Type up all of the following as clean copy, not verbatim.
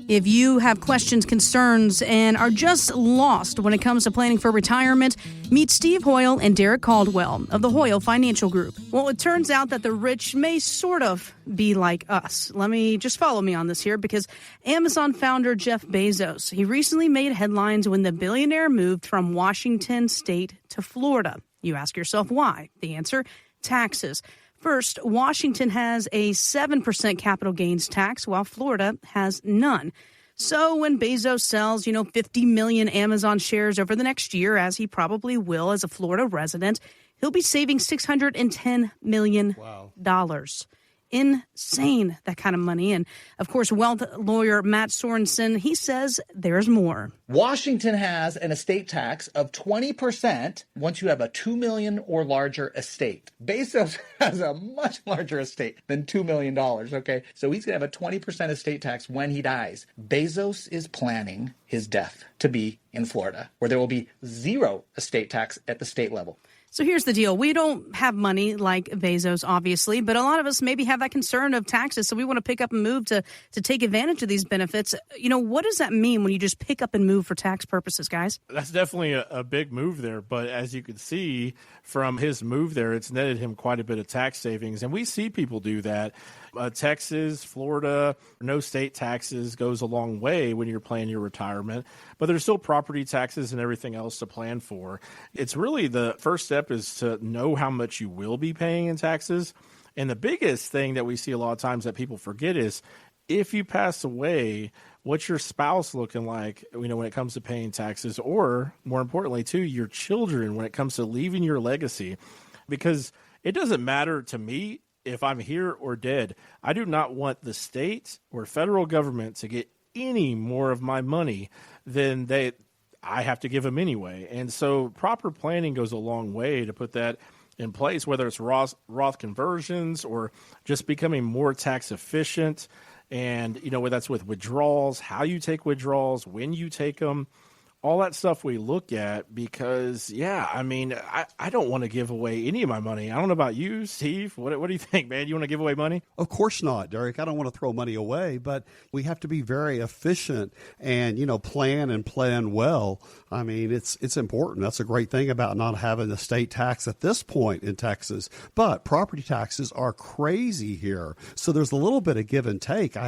If you have questions, concerns, and are just lost when it comes to planning for retirement, meet Steve Hoyle and Derek Caldwell of the Hoyle Financial Group. Well, it turns out that the rich may sort of be like us. Just follow me on this here, because Amazon founder Jeff Bezos, he recently made headlines when the billionaire moved from Washington state to Florida. You ask yourself why? The answer, taxes. First, Washington has a 7% capital gains tax, while Florida has none. So when Bezos sells, 50 million Amazon shares over the next year, as he probably will as a Florida resident, he'll be saving $610 million. Wow. Insane, that kind of money. And, of course, wealth lawyer Matt Sorensen, he says there's more. Washington has an estate tax of 20% once you have a $2 million or larger estate. Bezos has a much larger estate than $2 million, okay? So he's going to have a 20% estate tax when he dies. Bezos is planning his death to be in Florida, where there will be zero estate tax at the state level. So here's the deal. We don't have money like Bezos, obviously, but a lot of us maybe have that concern of taxes. So we want to pick up and move to take advantage of these benefits. What does that mean when you just pick up and move for tax purposes, guys? That's definitely a big move there. But as you can see from his move there, it's netted him quite a bit of tax savings. And we see people do that. Texas, Florida, no state taxes goes a long way when you're planning your retirement. But there's still property taxes and everything else to plan for. It's really the first step is to know how much you will be paying in taxes. And the biggest thing that we see a lot of times that people forget is if you pass away, what's your spouse looking like, when it comes to paying taxes, or more importantly, too, your children when it comes to leaving your legacy. Because it doesn't matter to me if I'm here or dead. I do not want the state or federal government to get any more of my money than I have to give them anyway. And so proper planning goes a long way to put that in place, whether it's Roth conversions or just becoming more tax efficient. And, whether that's with withdrawals, how you take withdrawals, when you take them, all that stuff we look at because, I don't want to give away any of my money. I don't know about you, Steve. What do you think, man? You want to give away money? Of course not, Derek. I don't want to throw money away, but we have to be very efficient and, plan well. I mean, it's important. That's a great thing about not having a state tax at this point in Texas. But property taxes are crazy here. So there's a little bit of give and take you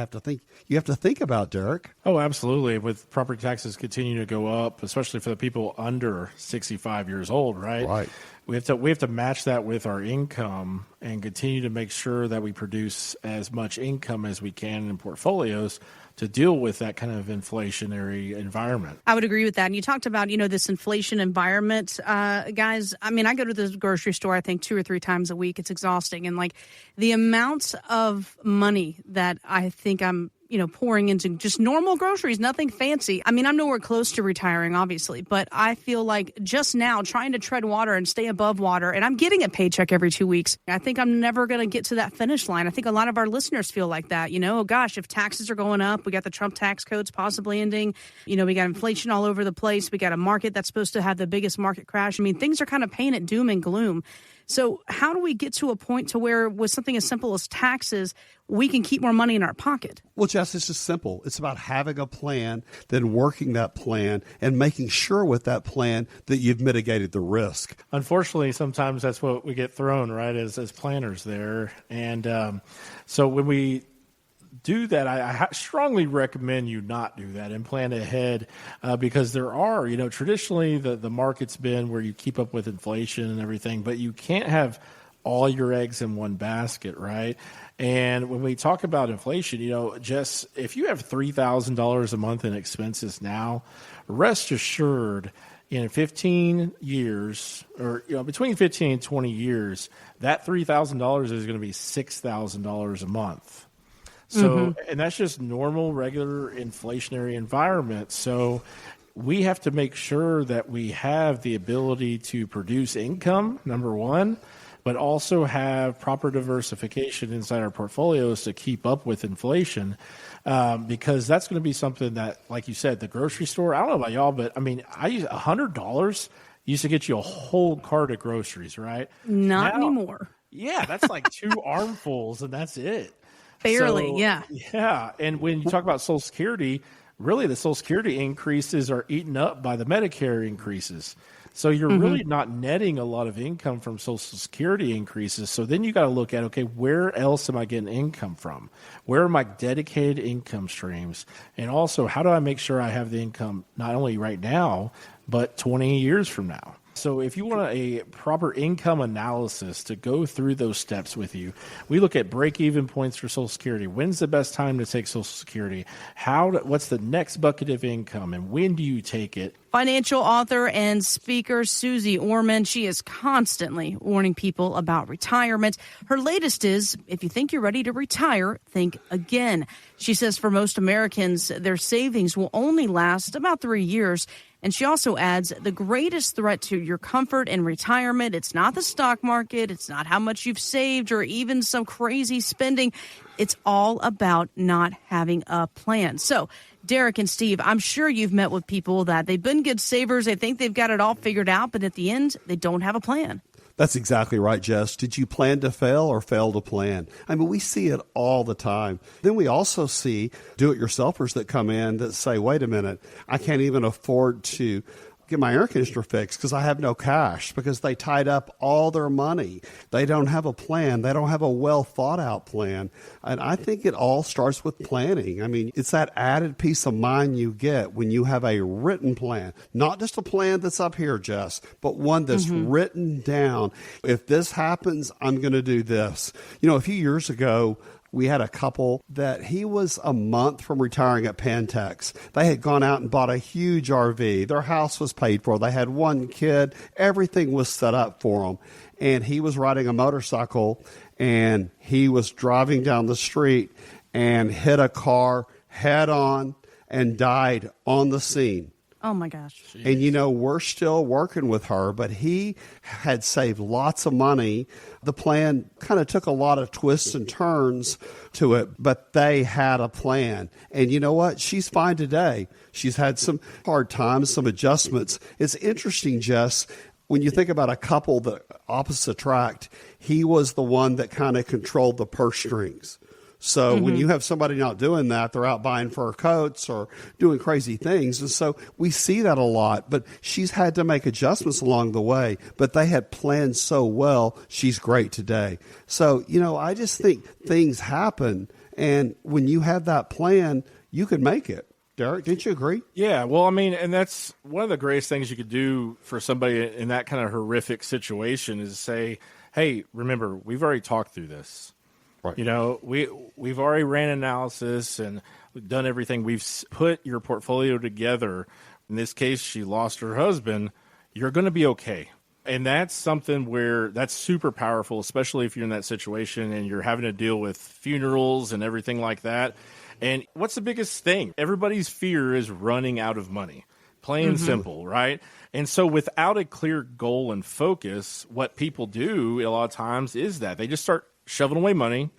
have to think about, Derek. Oh, absolutely. With property taxes continuing to go up, especially for the people under 65 years old, right? Right. We have to match that with our income and continue to make sure that we produce as much income as we can in portfolios to deal with that kind of inflationary environment. I would agree with that. And you talked about, this inflation environment, guys. I mean, I go to the grocery store, I think 2 or 3 times a week. It's exhausting. And the amount of money that I think I'm pouring into just normal groceries, nothing fancy. I mean, I'm nowhere close to retiring, obviously, but I feel like just now trying to tread water and stay above water, and I'm getting a paycheck every 2 weeks. I think I'm never going to get to that finish line. I think a lot of our listeners feel like that. Oh gosh, if taxes are going up, we got the Trump tax codes possibly ending. We got inflation all over the place. We got a market that's supposed to have the biggest market crash. I mean, things are kind of painted doom and gloom. So how do we get to a point to where with something as simple as taxes, we can keep more money in our pocket? Well, Jess, it's just simple. It's about having a plan, then working that plan and making sure with that plan that you've mitigated the risk. Unfortunately, sometimes that's what we get thrown, right, as planners there. And so when we do that, I strongly recommend you not do that and plan ahead because there are, traditionally the market's been where you keep up with inflation and everything, but you can't have all your eggs in one basket, right? And when we talk about inflation, just if you have $3,000 a month in expenses now, rest assured in 15 years or between 15 and 20 years, that $3,000 is going to be $6,000 a month. So, and that's just normal, regular inflationary environment. So we have to make sure that we have the ability to produce income, number one, but also have proper diversification inside our portfolios to keep up with inflation. Because that's going to be something that, like you said, the grocery store, I don't know about y'all, but I mean, $100 used to get you a whole cart of groceries, right? Not anymore. Yeah, that's like 2 armfuls and that's it. Barely, So, yeah. Yeah. And when you talk about Social Security, really the Social Security increases are eaten up by the Medicare increases. So you're really not netting a lot of income from Social Security increases. So then you got to look at, okay, where else am I getting income from? Where are my dedicated income streams? And also, how do I make sure I have the income not only right now, but 20 years from now? So if you want a proper income analysis to go through those steps with you, we look at break-even points for Social Security. When's the best time to take Social Security? What's the next bucket of income, and when do you take it? Financial author and speaker Susie Orman, she is constantly warning people about retirement. Her latest is, if you think you're ready to retire, think again. She says for most Americans, their savings will only last about 3 years. And she also adds, the greatest threat to your comfort in retirement, it's not the stock market, it's not how much you've saved or even some crazy spending. It's all about not having a plan. So, Derek and Steve, I'm sure you've met with people that they've been good savers, they think they've got it all figured out, but at the end, they don't have a plan. That's exactly right, Jess. Did you plan to fail or fail to plan? I mean, we see it all the time. Then we also see do-it-yourselfers that come in that say, wait a minute, I can't even afford to get my air conditioner fixed because I have no cash, because they tied up all their money. They don't have a plan. They don't have a well thought out plan. And I think it all starts with planning. I mean, it's that added peace of mind you get when you have a written plan, not just a plan that's up here, Jess, but one that's written down. If this happens, I'm going to do this. You know, a few years ago, we had a couple that he was a month from retiring at Pantex. They had gone out and bought a huge RV. Their house was paid for. They had one kid. Everything was set up for them. And he was riding a motorcycle, and he was driving down the street and hit a car head on and died on the scene. Oh, my gosh. Jeez. And, you know, we're still working with her, but he had saved lots of money. The plan kind of took a lot of twists and turns to it, but they had a plan. And you know what? She's fine today. She's had some hard times, some adjustments. It's interesting, Jess, when you think about a couple that opposite attract, he was the one that kind of controlled the purse strings. So when you have somebody not doing that, they're out buying fur coats or doing crazy things. And so we see that a lot, but she's had to make adjustments along the way, but they had planned so well. She's great today. So, you know, I just think things happen. And when you have that plan, you can make it. Derek, didn't you agree? Yeah, well, I mean, and that's one of the greatest things you could do for somebody in that kind of horrific situation is say, hey, remember, we've already talked through this. Right. You know, we've already ran analysis and done everything. We've put your portfolio together. In this case, she lost her husband. You're going to be okay. And that's something where that's super powerful, especially if you're in that situation and you're having to deal with funerals and everything like that. And what's the biggest thing? Everybody's fear is running out of money. Plain and simple, right? And so without a clear goal and focus, what people do a lot of times is that they just start shoving away money.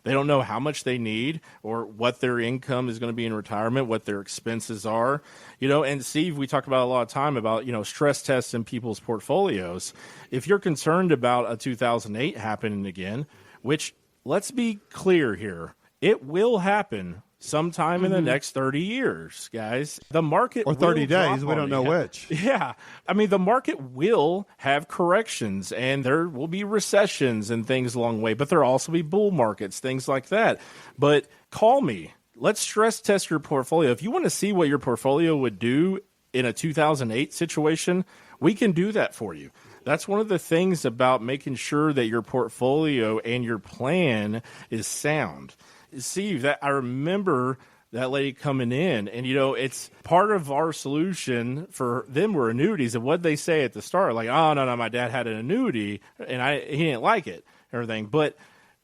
They don't know how much they need or what their income is going to be in retirement, what their expenses are. You know, and Steve, we talk about a lot of time about, you know, stress tests in people's portfolios. If you're concerned about a 2008 happening again, which let's be clear here, it will happen sometime in the next 30 years, guys. The market Or 30 will days, drop we on don't know you. which. Yeah. I mean, the market will have corrections and there will be recessions and things along the way, but there'll also be bull markets, things like that. But call me. Let's stress test your portfolio. If you want to see what your portfolio would do in a 2008 situation, we can do that for you. That's one of the things about making sure that your portfolio and your plan is sound. Steve, that I remember that lady coming in, and you know, it's part of our solution for them were annuities. And what they say at the start, like, oh no, my dad had an annuity, and he didn't like it, everything. But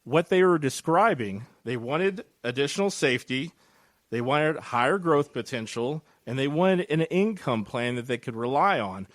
what they were describing, they wanted additional safety, they wanted higher growth potential, and they wanted an income plan that they could rely on.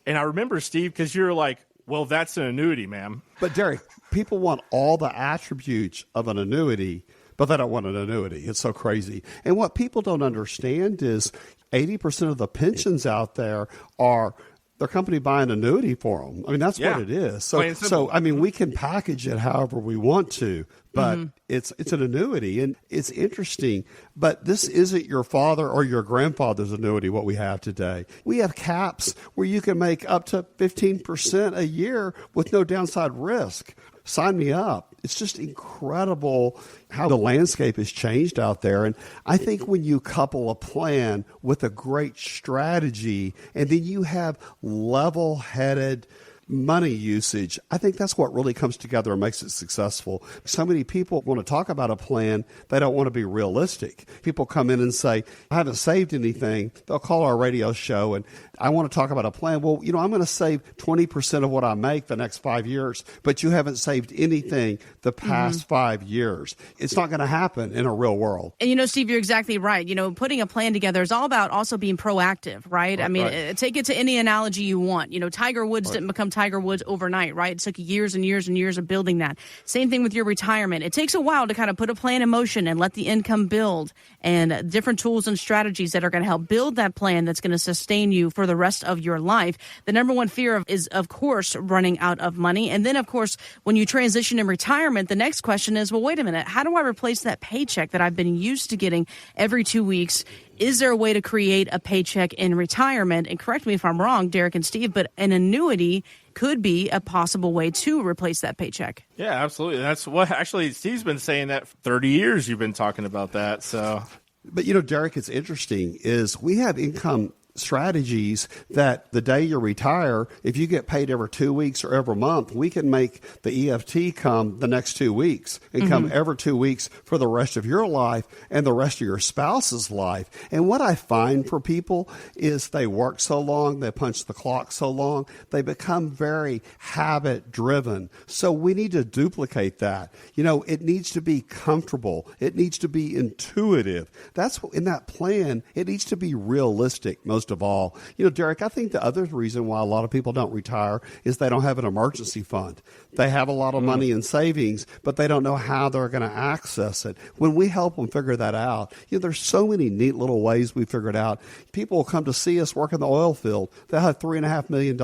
And I remember, Steve, because you're like, well, that's an annuity, ma'am. But Derek, people want all the attributes of an annuity, but they don't want an annuity. It's so crazy. And what people don't understand is 80% of the pensions out there are their company buy an annuity for them. I mean, that's what it is. So I mean, we can package it however we want to, but it's an annuity, and it's interesting. But this isn't your father or your grandfather's annuity, what we have today. We have caps where you can make up to 15% a year with no downside risk. Sign me up. It's just incredible how the landscape has changed out there. And I think when you couple a plan with a great strategy and then you have level-headed money usage, I think that's what really comes together and makes it successful. So many people want to talk about a plan. They don't want to be realistic. People come in and say, I haven't saved anything. They'll call our radio show and I want to talk about a plan. Well, I'm going to save 20% of what I make the next 5 years, but you haven't saved anything the past 5 years. It's not going to happen in a real world. And, Steve, you're exactly right. Putting a plan together is all about also being proactive, right? I mean, take it to any analogy you want. Tiger Woods didn't become Tiger Woods overnight, right? It took years and years and years of building that. Same thing with your retirement. It takes a while to kind of put a plan in motion and let the income build, and different tools and strategies that are going to help build that plan that's going to sustain you for the rest of your life. The number one fear is, of course, running out of money. And then, of course, when you transition in retirement, the next question is, well, wait a minute, how do I replace that paycheck that I've been used to getting every 2 weeks? Is there a way to create a paycheck in retirement? And correct me if I'm wrong, Derek and Steve, but an annuity could be a possible way to replace that paycheck. Yeah, absolutely. That's what actually Steve's been saying that for 30 years. You've been talking about that. So, but Derek, it's interesting is we have income strategies that the day you retire, if you get paid every 2 weeks or every month, we can make the EFT come the next 2 weeks and come every 2 weeks for the rest of your life and the rest of your spouse's life. And what I find for people is they work so long, they punch the clock so long, they become very habit driven. So we need to duplicate that. It needs to be comfortable. It needs to be intuitive. That's in that plan. It needs to be realistic most of all. Derek, I think the other reason why a lot of people don't retire is they don't have an emergency fund. They have a lot of money in savings, but they don't know how they're going to access it. When we help them figure that out, there's so many neat little ways we figured out. People will come to see us work in the oil field. They'll have $3.5 million,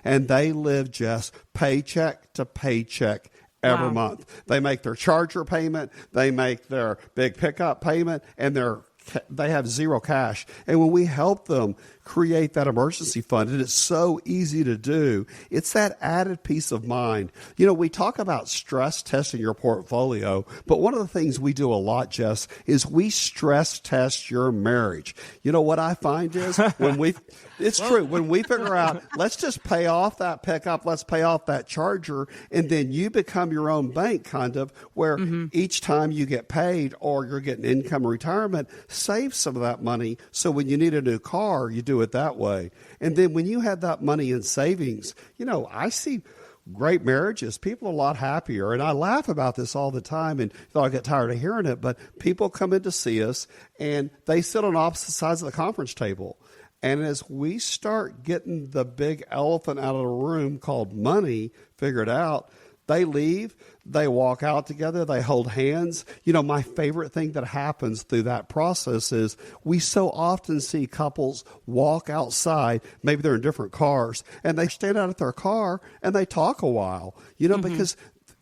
and they live just paycheck to paycheck every month. They make their charger payment, they make their big pickup payment, and they have zero cash. And when we help them create that emergency fund, and it's so easy to do, it's that added peace of mind. We talk about stress testing your portfolio, but one of the things we do a lot, Jess, is we stress test your marriage. What I find is it's true. When we figure out, let's just pay off that pickup, let's pay off that charger, and then you become your own bank kind of, where each time you get paid or you're getting income or retirement, save some of that money. So when you need a new car, you do it that way. And then when you have that money in savings, I see great marriages. People are a lot happier. And I laugh about this all the time, and I get tired of hearing it, but people come in to see us and they sit on opposite sides of the conference table. And as we start getting the big elephant out of the room called money figured out, they leave, they walk out together, they hold hands. My favorite thing that happens through that process is we so often see couples walk outside, maybe they're in different cars, and they stand out at their car and they talk a while, because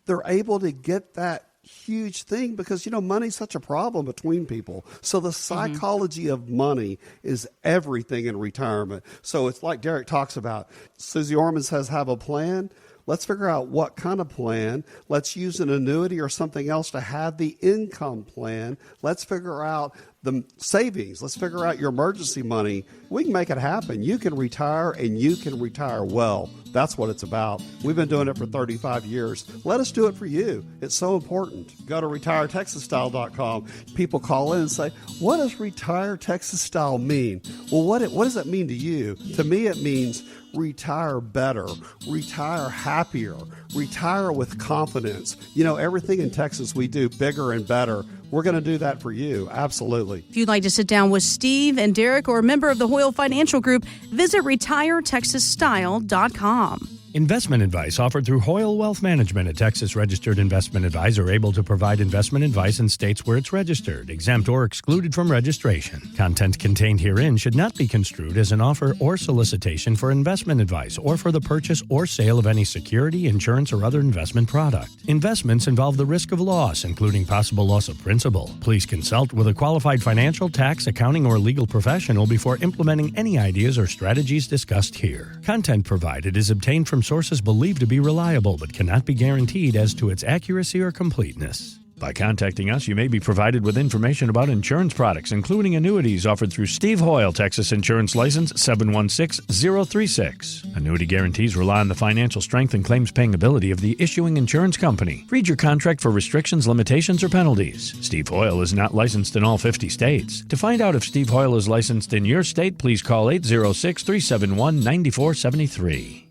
they're able to get that huge thing because, money's such a problem between people. So the psychology of money is everything in retirement. So it's like Derek talks about. Susie Orman says, have a plan. Let's figure out what kind of plan. Let's use an annuity or something else to have the income plan. Let's figure out the savings. Let's figure out your emergency money. We can make it happen. You can retire, and you can retire well. That's what it's about. We've been doing it for 35 years. Let us do it for you. It's so important. Go to retiretexasstyle.com. People call in and say, what does retire Texas style mean? Well, what does it mean to you? To me, it means retire better, retire happier, retire with confidence. Everything in Texas we do bigger and better. We're going to do that for you. Absolutely. If you'd like to sit down with Steve and Derek or a member of the Hoyle Financial Group, visit retiretexasstyle.com. Investment advice offered through Hoyle Wealth Management, a Texas-registered investment advisor able to provide investment advice in states where it's registered, exempt, or excluded from registration. Content contained herein should not be construed as an offer or solicitation for investment advice or for the purchase or sale of any security, insurance, or other investment product. Investments involve the risk of loss, including possible loss of principal. Please consult with a qualified financial, tax, accounting, or legal professional before implementing any ideas or strategies discussed here. Content provided is obtained from sources believed to be reliable but cannot be guaranteed as to its accuracy or completeness. By contacting us, you may be provided with information about insurance products, including annuities offered through Steve Hoyle, Texas Insurance License 716036. Annuity guarantees rely on the financial strength and claims-paying ability of the issuing insurance company. Read your contract for restrictions, limitations, or penalties. Steve Hoyle is not licensed in all 50 states. To find out if Steve Hoyle is licensed in your state, please call 806-371-9473.